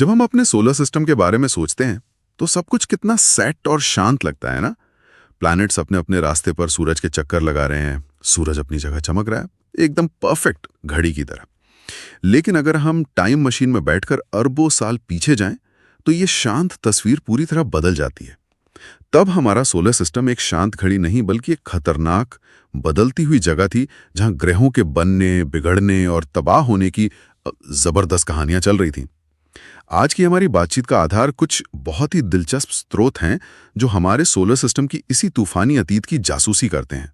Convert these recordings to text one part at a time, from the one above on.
जब हम अपने सोलर सिस्टम के बारे में सोचते हैं तो सब कुछ कितना सेट और शांत लगता है ना। प्लैनेट्स अपने अपने रास्ते पर सूरज के चक्कर लगा रहे हैं, सूरज अपनी जगह चमक रहा है, एकदम परफेक्ट घड़ी की तरह। लेकिन अगर हम टाइम मशीन में बैठकर अरबों साल पीछे जाएं तो ये शांत तस्वीर पूरी तरह बदल जाती है। तब हमारा सोलर सिस्टम एक शांत घड़ी नहीं बल्कि एक खतरनाक बदलती हुई जगह थी, जहां ग्रहों के बनने, बिगड़ने और तबाह होने की जबरदस्त कहानियां चल रही थीं। आज की हमारी बातचीत का आधार कुछ बहुत ही दिलचस्प स्रोत हैं जो हमारे सोलर सिस्टम की इसी तूफानी अतीत की जासूसी करते हैं।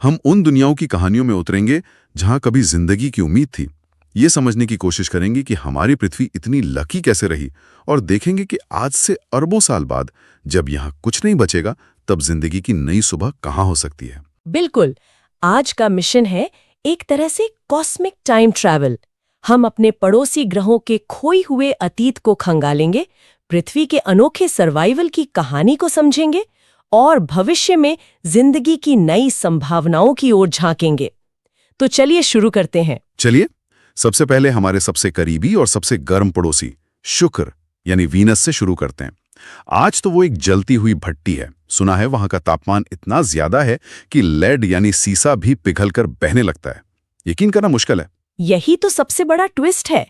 हम उन दुनियाओं की कहानियों में उतरेंगे जहां कभी जिंदगी की उम्मीद थी। ये समझने की कोशिश करेंगे कि हमारी पृथ्वी इतनी लकी कैसे रही, और देखेंगे कि आज से अरबों साल बाद जब यहाँ कुछ नहीं बचेगा तब जिंदगी की नई सुबह कहाँ हो सकती है। बिल्कुल। आज का मिशन है एक तरह से कॉस्मिक टाइम ट्रैवल। हम अपने पड़ोसी ग्रहों के खोई हुए अतीत को खंगालेंगे, पृथ्वी के अनोखे सर्वाइवल की कहानी को समझेंगे और भविष्य में जिंदगी की नई संभावनाओं की ओर झांकेंगे। तो चलिए शुरू करते हैं। चलिए, सबसे पहले हमारे सबसे करीबी और सबसे गर्म पड़ोसी शुक्र यानी वीनस से शुरू करते हैं। आज तो वो एक जलती हुई भट्टी है। सुना है वहां का तापमान इतना ज्यादा है कि लेड यानी सीसा भी पिघलकर बहने लगता है। यकीन करना मुश्किल है। यही तो सबसे बड़ा ट्विस्ट है।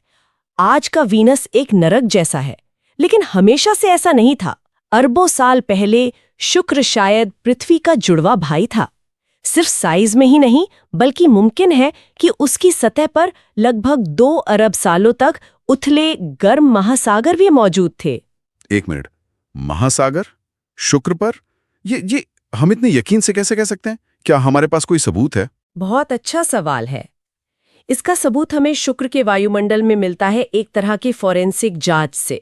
आज का वीनस एक नरक जैसा है, लेकिन हमेशा से ऐसा नहीं था। अरबों साल पहले शुक्र शायद पृथ्वी का जुड़वा भाई था। सिर्फ साइज में ही नहीं, बल्कि मुमकिन है कि उसकी सतह पर लगभग 2 अरब सालों तक उथले गर्म महासागर भी मौजूद थे। एक मिनट, महासागर शुक्र पर? ये हम इतने यकीन से कैसे कह सकते हैं? क्या हमारे पास कोई सबूत है? बहुत अच्छा सवाल है। इसका सबूत हमें शुक्र के वायुमंडल में मिलता है एक तरह की फॉरेंसिक जांच से।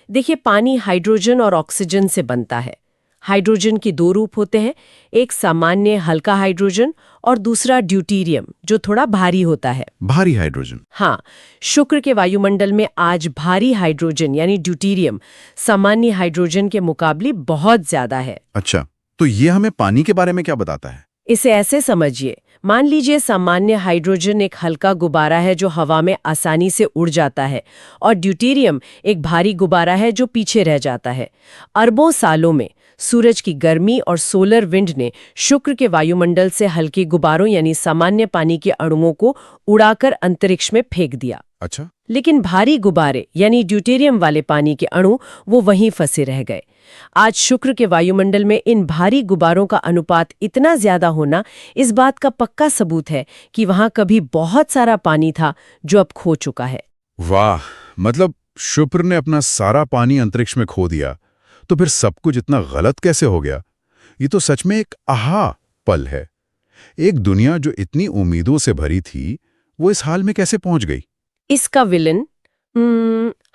देखिए, पानी हाइड्रोजन और ऑक्सीजन से बनता है। हाइड्रोजन के 2 रूप होते हैं, एक सामान्य हल्का हाइड्रोजन और दूसरा ड्यूटेरियम जो थोड़ा भारी होता है। भारी हाइड्रोजन? हाँ, शुक्र के वायुमंडल में आज भारी हाइड्रोजन यानी ड्यूटेरियम सामान्य हाइड्रोजन के मुकाबले बहुत ज्यादा है। अच्छा, तो ये हमें पानी के बारे में क्या बताता है? इसे ऐसे समझिए, मान लीजिए सामान्य हाइड्रोजन एक हल्का गुब्बारा है जो हवा में आसानी से उड़ जाता है, और ड्यूटेरियम एक भारी गुब्बारा है जो पीछे रह जाता है। अरबों सालों में सूरज की गर्मी और सोलर विंड ने शुक्र के वायुमंडल से हल्के गुब्बारों यानी सामान्य पानी के अणुओं को उड़ाकर अंतरिक्ष में फेंक दिया। अच्छा। लेकिन भारी गुब्बारे यानी ड्यूटेरियम वाले पानी के अणु वो वहीं फंसे रह गए। आज शुक्र के वायुमंडल में इन भारी गुब्बारों का अनुपात इतना ज्यादा होना इस बात का पक्का सबूत है कि वहां कभी बहुत सारा पानी था जो अब खो चुका है। वाह, मतलब शुक्र ने अपना सारा पानी अंतरिक्ष में खो दिया। तो फिर सब कुछ इतना गलत कैसे हो गया? ये तो सच में एक आहा पल है। एक दुनिया जो इतनी उम्मीदों से भरी थी, वो इस हाल में कैसे पहुंच गई? इसका विलन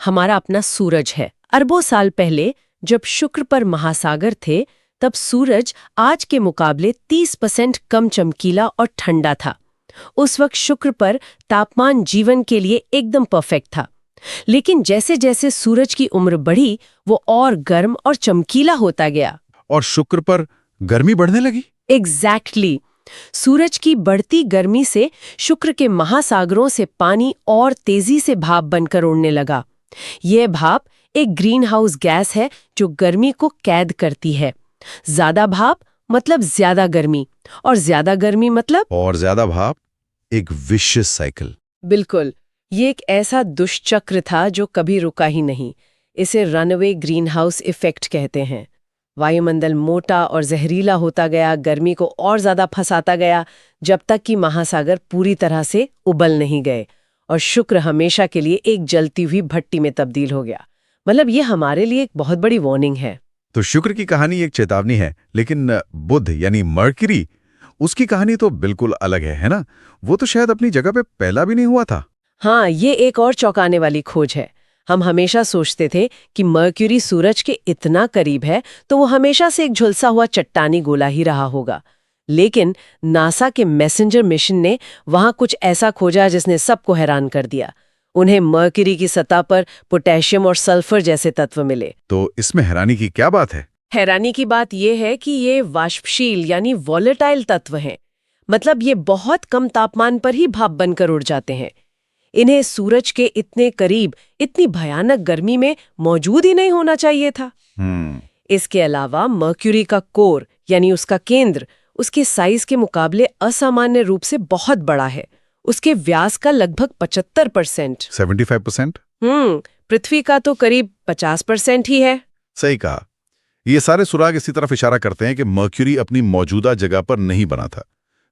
हमारा अपना सूरज है। अरबों साल पहले जब शुक्र पर महासागर थे, तब सूरज आज के मुकाबले 30% कम चमकीला और ठंडा था। उस वक्त शुक्र पर तापमान जीवन के लिए एकदम परफेक्ट था। लेकिन जैसे जैसे सूरज की उम्र बढ़ी, वो और गर्म और चमकीला होता गया। और शुक्र पर गर्मी बढ़ने लगी? एग्जैक्टली। सूरज की बढ़ती गर्मी से शुक्र के महासागरों से पानी और तेजी से भाप बनकर उड़ने लगा। यह भाप एक ग्रीन हाउस गैस है जो गर्मी को कैद करती है। ज्यादा भाप मतलब ज्यादा गर्मी, और ज्यादा गर्मी मतलब और ज्यादा भाप। एक विशियस साइकिल। बिल्कुल। ये एक ऐसा दुष्चक्र था जो कभी रुका ही नहीं। इसे रनअवे ग्रीन हाउस इफेक्ट कहते हैं। वायुमंडल मोटा और जहरीला होता गया, गर्मी को और ज्यादा फंसाता गया, जब तक कि महासागर पूरी तरह से उबल नहीं गए और शुक्र हमेशा के लिए एक जलती हुई भट्टी में तब्दील हो गया। मतलब ये हमारे लिए एक बहुत बड़ी वार्निंग है। तो शुक्र की कहानी एक चेतावनी है, लेकिन बुध यानी मर्क्यूरी, उसकी कहानी तो बिल्कुल अलग है ना? वो तो शायद अपनी जगह पे पहला भी नहीं हुआ था। हाँ, ये एक और चौंकाने वाली खोज है। हम हमेशा सोचते थे कि मर्क्यूरी सूरज के इतना करीब है तो वो हमेशा से एक झुलसा हुआ चट्टानी गोला ही रहा होगा। लेकिन नासा के मैसेंजर मिशन ने वहां कुछ ऐसा खोजा जिसने सबको हैरान कर दिया। उन्हें मर्क्यूरी की सतह पर पोटेशियम और सल्फर जैसे तत्व मिले। तो इसमें हैरानी की क्या बात है? हैरानी की बात यह है कि ये वाष्पशील यानी वॉलेटाइल तत्व हैं। मतलब ये बहुत कम तापमान पर ही भाप बनकर उड़ जाते हैं। इन्हें सूरज के इतने करीब इतनी भयानक गर्मी में मौजूद ही नहीं होना चाहिए था। इसके अलावा मर्क्यूरी का कोर यानी उसका केंद्र उसके साइज के मुकाबले असामान्य रूप से बहुत बड़ा है। उसके व्यास का लगभग 75%। 75%? पृथ्वी का तो करीब 50% ही है। सही कहा। ये सारे सुराग इसी तरफ इशारा करते हैं कि मर्क्यूरी अपनी मौजूदा जगह पर नहीं बना था।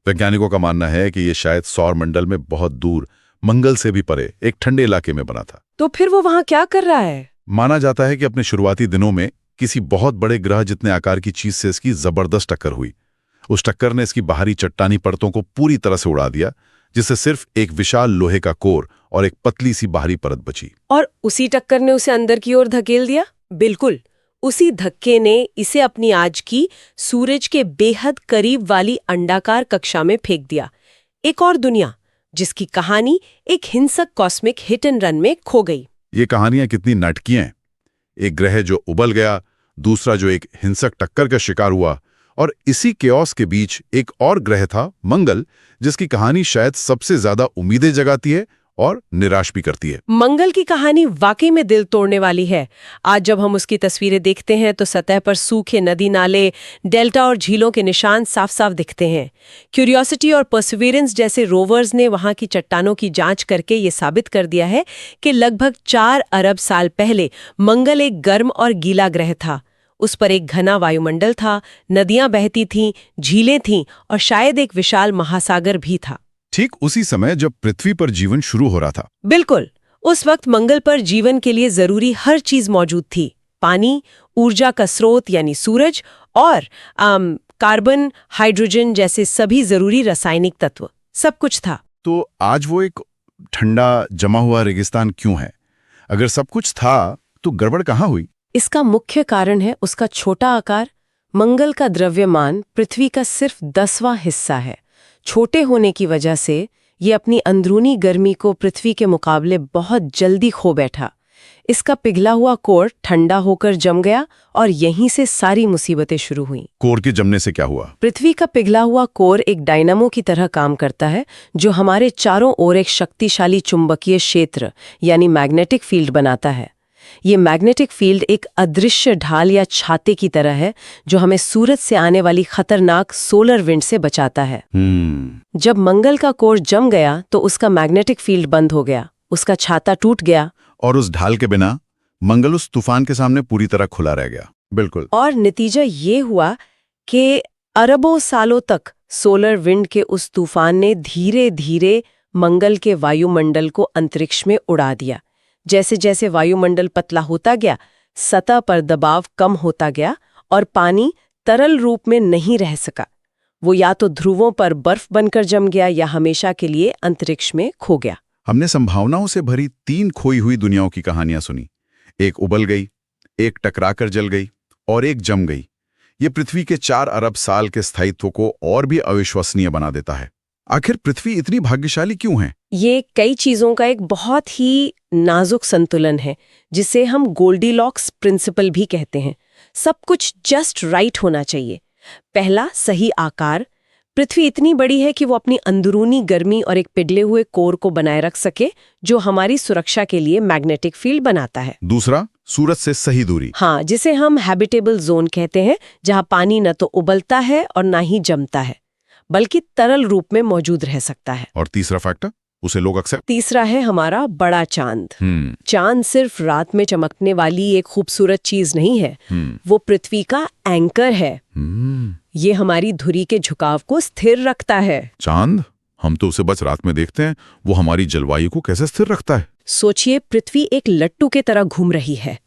वैज्ञानिकों का मानना है कि ये शायद सौर मंडल में बहुत दूर, मंगल से भी परे, एक ठंडे इलाके में बना था। तो फिर वो वहां क्या कर रहा है? माना जाता है कि अपने शुरुआती दिनों में किसी बहुत बड़े ग्रह जितने आकार की चीज से इसकी जबरदस्त टक्कर हुई। उस टक्कर ने इसकी बाहरी चट्टानी परतों को पूरी तरह से उड़ा दिया, जिससे सिर्फ एक विशाल लोहे का कोर और एक पतली सी बाहरी परत बची। और उसी टक्कर ने उसे अंदर की ओर धकेल दिया? बिल्कुल, उसी धक्के ने इसे अपनी आज की सूरज के बेहद करीब वाली अंडाकार कक्षा में फेंक दिया। एक और दुनिया जिसकी कहानी एक हिंसक कॉस्मिक हिट एंड रन में खो गई। ये कहानियां कितनी नाटकीय हैं। एक ग्रह जो उबल गया, दूसरा जो एक हिंसक टक्कर का शिकार हुआ, और इसी केओस के बीच एक और ग्रह था, मंगल, जिसकी कहानी शायद सबसे ज्यादा उम्मीदें जगाती है और निराश भी करती है। मंगल की कहानी वाकई में दिल तोड़ने वाली है। आज जब हम उसकी तस्वीरें देखते हैं तो सतह पर सूखे नदी नाले, डेल्टा और झीलों के निशान साफ साफ दिखते हैं। क्यूरियोसिटी और परसिवियरेंस जैसे रोवर्स ने वहां की चट्टानों की जांच करके ये साबित कर दिया है कि लगभग 4 अरब साल पहले मंगल एक गर्म और गीला ग्रह था। उस पर एक घना वायुमंडल था, नदियां बहती थीं, झीलें थीं और शायद एक विशाल महासागर भी था। ठीक उसी समय जब पृथ्वी पर जीवन शुरू हो रहा था। बिल्कुल, उस वक्त मंगल पर जीवन के लिए जरूरी हर चीज मौजूद थी। पानी, ऊर्जा का स्रोत यानी सूरज और कार्बन, हाइड्रोजन जैसे सभी जरूरी रासायनिक तत्व, सब कुछ था। तो आज वो एक ठंडा जमा हुआ रेगिस्तान क्यों है? अगर सब कुछ था तो गड़बड़ कहाँ हुई? इसका मुख्य कारण है उसका छोटा आकार। मंगल का द्रव्यमान पृथ्वी का सिर्फ 10वां हिस्सा है। छोटे होने की वजह से ये अपनी अंदरूनी गर्मी को पृथ्वी के मुकाबले बहुत जल्दी खो बैठा। इसका पिघला हुआ कोर ठंडा होकर जम गया और यहीं से सारी मुसीबतें शुरू हुईं। कोर के जमने से क्या हुआ? पृथ्वी का पिघला हुआ कोर एक डायनामो की तरह काम करता है, जो हमारे चारों ओर एक शक्तिशाली चुंबकीय क्षेत्र यानी मैग्नेटिक फील्ड बनाता है। ये मैग्नेटिक फील्ड एक अदृश्य ढाल या छाते की तरह है, जो हमें सूरज से आने वाली खतरनाक सोलर विंड से बचाता है। जब मंगल का कोर जम गया तो उसका मैग्नेटिक फील्ड बंद हो गया, उसका छाता टूट गया और उस ढाल के बिना मंगल उस तूफान के सामने पूरी तरह खुला रह गया। बिल्कुल। और नतीजा ये हुआ कि अरबों सालों तक सोलर विंड के उस तूफान ने धीरे धीरे मंगल के वायुमंडल को अंतरिक्ष में उड़ा दिया। जैसे जैसे वायुमंडल पतला होता गया, सतह पर दबाव कम होता गया और पानी तरल रूप में नहीं रह सका। वो या तो ध्रुवों पर बर्फ बनकर जम गया या हमेशा के लिए अंतरिक्ष में खो गया। हमने संभावनाओं से भरी 3 खोई हुई दुनियाओं की कहानियां सुनी। एक उबल गई, एक टकराकर जल गई और एक जम गई। ये पृथ्वी के 4 अरब साल के स्थायित्व को और भी अविश्वसनीय बना देता है। आखिर पृथ्वी इतनी भाग्यशाली क्यों है? ये कई चीजों का एक बहुत ही नाजुक संतुलन है, जिसे हम गोल्डीलॉक्स प्रिंसिपल भी कहते हैं। सब कुछ जस्ट राइट होना चाहिए। पहला, सही आकार। पृथ्वी इतनी बड़ी है कि वो अपनी अंदरूनी गर्मी और एक पिघले हुए कोर को बनाए रख सके, जो हमारी सुरक्षा के लिए मैग्नेटिक फील्ड बनाता है। दूसरा, सूरज से सही दूरी। हाँ, जिसे हम हैबिटेबल जोन कहते हैं, जहाँ पानी न तो उबलता है और ना ही जमता है, बल्कि तरल रूप में मौजूद रह सकता है। और तीसरा फैक्टर, उसे लोग अक्सर तीसरा है हमारा बड़ा चांद। चांद सिर्फ रात में चमकने वाली एक खूबसूरत चीज नहीं है, वो पृथ्वी का एंकर है। ये हमारी धुरी के झुकाव को स्थिर रखता है। चांद? हम तो उसे बस रात में देखते हैं, वो हमारी जलवायु को कैसे स्थिर रखता है? सोचिए, पृथ्वी एक लट्टू के तरह घूम रही है।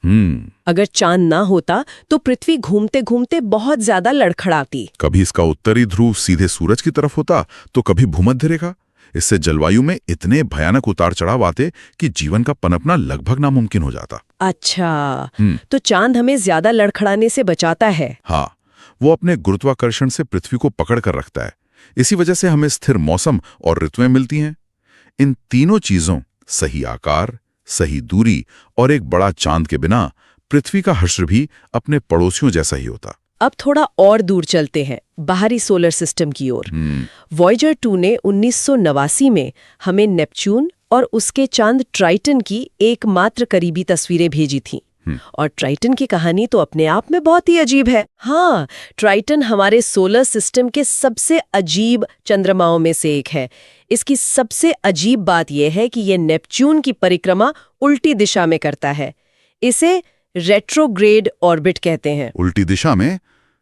अगर चांद ना होता तो पृथ्वी घूमते घूमते बहुत ज्यादा लड़खड़ाती। कभी इसका उत्तरी ध्रुव सीधे सूरज की तरफ होता तो कभी भूमध्य रेखा। इससे जलवायु में इतने भयानक उतार चढ़ाव आते कि जीवन का पनपना लगभग नामुमकिन हो जाता। अच्छा, तो चांद हमें ज्यादा लड़खड़ाने से बचाता है। हाँ, वो अपने गुरुत्वाकर्षण से पृथ्वी को पकड़ कर रखता है। इसी वजह से हमें स्थिर मौसम और ऋतुएं मिलती हैं। इन तीनों चीजों, सही आकार, सही दूरी और एक बड़ा चांद के बिना पृथ्वी का हश्र भी अपने पड़ोसियों जैसा ही होता। अब थोड़ा और दूर चलते हैं, बाहरी सोलर सिस्टम की ओर। वॉयेजर 2 ने 1989 में हमें नेपच्यून और उसके चांद ट्राइटन की एकमात्र करीबी तस्वीरें भेजी थीं। और ट्राइटन की कहानी तो अपने आप में बहुत ही अजीब है। हाँ, ट्राइटन हमारे सोलर सिस्टम के सबसे अजीब चंद्रमाओं में से एक है। इसकी सबसे अजीब बात यह है कि यह नेपच्यून की परिक्रमा उल्टी दिशा में करता है। इसे रेट्रोग्रेड ऑर्बिट कहते हैं। उल्टी दिशा में?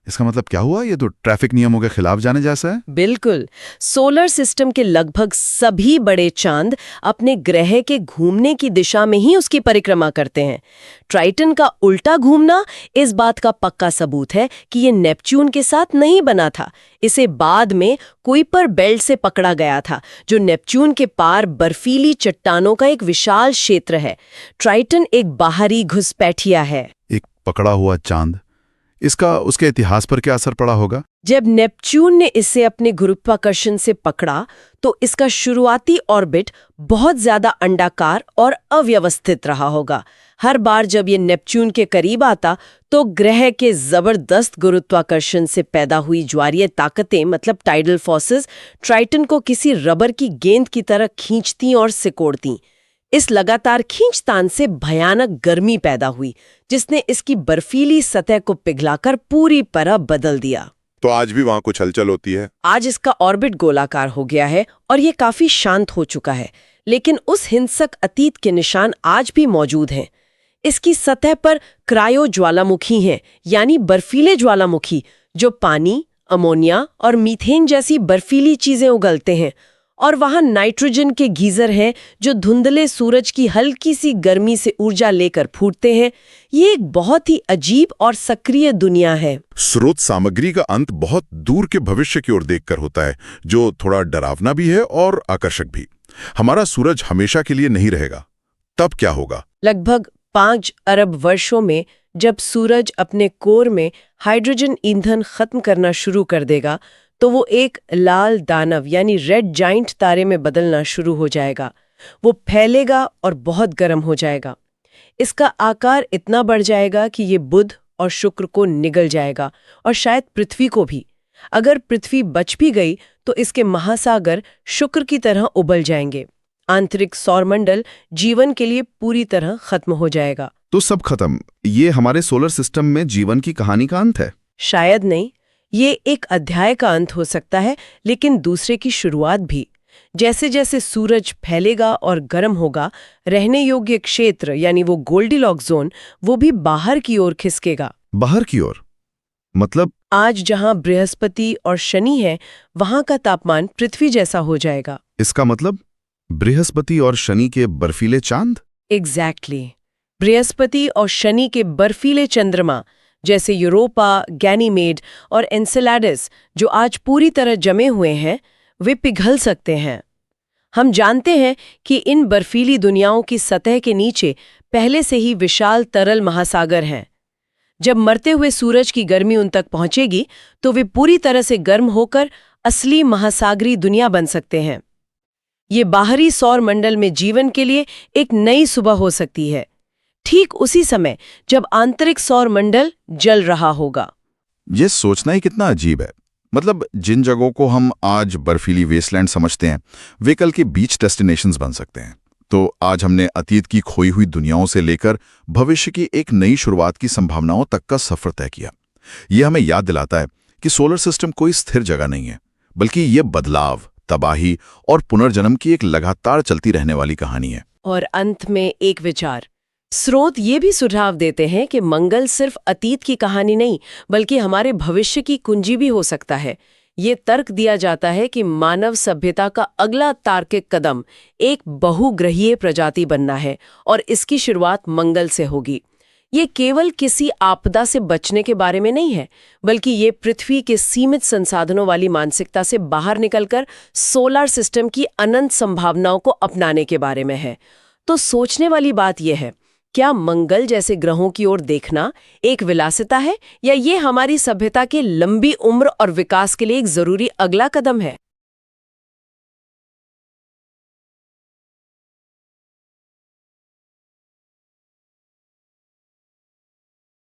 इसका मतलब क्या हुआ? ये तो ट्रैफिक नियमों के खिलाफ जाने जैसा है। बिल्कुल। सोलर सिस्टम के लगभग सभी बड़े चांद अपने ग्रह के घूमने की दिशा में ही उसकी परिक्रमा करते हैं। ट्राइटन का उल्टा घूमना इस बात का पक्का सबूत है कि ये नेपच्यून के साथ नहीं बना था। इसे बाद में कुइपर बेल्ट से पकड़ा गया था, जो नेपच्यून के पार बर्फीली चट्टानों का एक विशाल क्षेत्र है। ट्राइटन एक बाहरी घुसपैठिया है। एक पकड़ा हुआ चांद, इसका उसके इतिहास पर क्या असर पड़ा होगा? जब नेपच्यून ने इसे अपने गुरुत्वाकर्षण से पकड़ा तो इसका शुरुआती ऑर्बिट बहुत ज्यादा अंडाकार और अव्यवस्थित रहा होगा। हर बार जब ये नेपच्यून के करीब आता तो ग्रह के जबरदस्त गुरुत्वाकर्षण से पैदा हुई ज्वारीय ताकतें, मतलब टाइडल फोर्सेस, ट्राइटन को किसी रबर की गेंद की तरह खींचती और सिकोड़ती। इस लगातार खींचतान से भयानक गर्मी पैदा हुई, जिसने इसकी बर्फीली सतह को पिघलाकर पूरी तरह बदल दिया। तो आज भी वहां कुछ हलचल होती है? आज इसका ऑर्बिट गोलाकार हो गया है और ये काफी शांत हो चुका है, लेकिन उस हिंसक अतीत के निशान आज भी मौजूद हैं। इसकी सतह पर क्रायो ज्वालामुखी हैं, यानी बर्फीले ज्वालामुखी, जो पानी, अमोनिया और मीथेन जैसी बर्फीली चीजें उगलते हैं। और वहां नाइट्रोजन के गीजर हैं जो धुंधले सूरज की हल्की सी गर्मी से ऊर्जा लेकर फूटते हैं। ये एक बहुत ही अजीब और सक्रिय दुनिया है। स्रोत सामग्री का अंत बहुत दूर के भविष्य की ओर देखकर होता है, जो थोड़ा डरावना भी है और आकर्षक भी। हमारा सूरज हमेशा के लिए नहीं रहेगा, तब क्या होगा? लगभग 5 अरब वर्षों में जब सूरज अपने कोर में हाइड्रोजन ईंधन खत्म करना शुरू कर देगा तो वो एक लाल दानव यानी रेड जाइंट तारे में बदलना शुरू हो जाएगा। वो फैलेगा और बहुत गर्म हो जाएगा। इसका आकार इतना बढ़ जाएगा कि ये बुध और शुक्र को निगल जाएगा और शायद पृथ्वी को भी। अगर पृथ्वी बच भी गई तो इसके महासागर शुक्र की तरह उबल जाएंगे। आंतरिक सौरमंडल जीवन के लिए पूरी तरह खत्म हो जाएगा। तो सब खत्म? ये हमारे सोलर सिस्टम में जीवन की कहानी का अंत है? शायद नहीं। ये एक अध्याय का अंत हो सकता है, लेकिन दूसरे की शुरुआत भी। जैसे जैसे सूरज फैलेगा और गर्म होगा, रहने योग्य क्षेत्र यानी वो गोल्डीलॉक्स जोन, वो भी बाहर की ओर खिसकेगा। बाहर की ओर? मतलब? आज जहां बृहस्पति और शनि है, वहां का तापमान पृथ्वी जैसा हो जाएगा। इसका मतलब बृहस्पति और शनि के बर्फीले चांद? एग्जैक्टली। बृहस्पति और शनि के बर्फीले चंद्रमा जैसे यूरोपा, गैनीमेड और एन्सेलाडस, जो आज पूरी तरह जमे हुए हैं, वे पिघल सकते हैं। हम जानते हैं कि इन बर्फीली दुनियाओं की सतह के नीचे पहले से ही विशाल तरल महासागर हैं। जब मरते हुए सूरज की गर्मी उन तक पहुंचेगी तो वे पूरी तरह से गर्म होकर असली महासागरी दुनिया बन सकते हैं। ये बाहरी सौर मंडल में जीवन के लिए एक नई सुबह हो सकती है, ठीक उसी समय जब आंतरिक सौर मंडल जल रहा होगा। ये सोचना ही कितना अजीब है। मतलब जिन जगहों को हम आज बर्फीली वेस्टलैंड समझते हैं, वे कल के बीच डेस्टिनेशंस बन सकते हैं। तो आज हमने अतीत की खोई हुई दुनियाओं से लेकर भविष्य की एक नई शुरुआत की संभावनाओं तक का सफर तय किया। यह हमें याद दिलाता है कि सोलर सिस्टम कोई स्थिर जगह नहीं है, बल्कि यह बदलाव, तबाही और पुनर्जन्म की एक लगातार चलती रहने वाली कहानी है। और अंत में एक विचार। स्रोत ये भी सुझाव देते हैं कि मंगल सिर्फ अतीत की कहानी नहीं, बल्कि हमारे भविष्य की कुंजी भी हो सकता है। ये तर्क दिया जाता है कि मानव सभ्यता का अगला तार्किक कदम एक बहुग्रहीय प्रजाति बनना है और इसकी शुरुआत मंगल से होगी। ये केवल किसी आपदा से बचने के बारे में नहीं है, बल्कि ये पृथ्वी के सीमित संसाधनों वाली मानसिकता से बाहर निकलकर सोलर सिस्टम की अनंत संभावनाओं को अपनाने के बारे में है। तो सोचने वाली बात यह है, क्या मंगल जैसे ग्रहों की ओर देखना एक विलासिता है या ये हमारी सभ्यता के लंबी उम्र और विकास के लिए एक जरूरी अगला कदम है?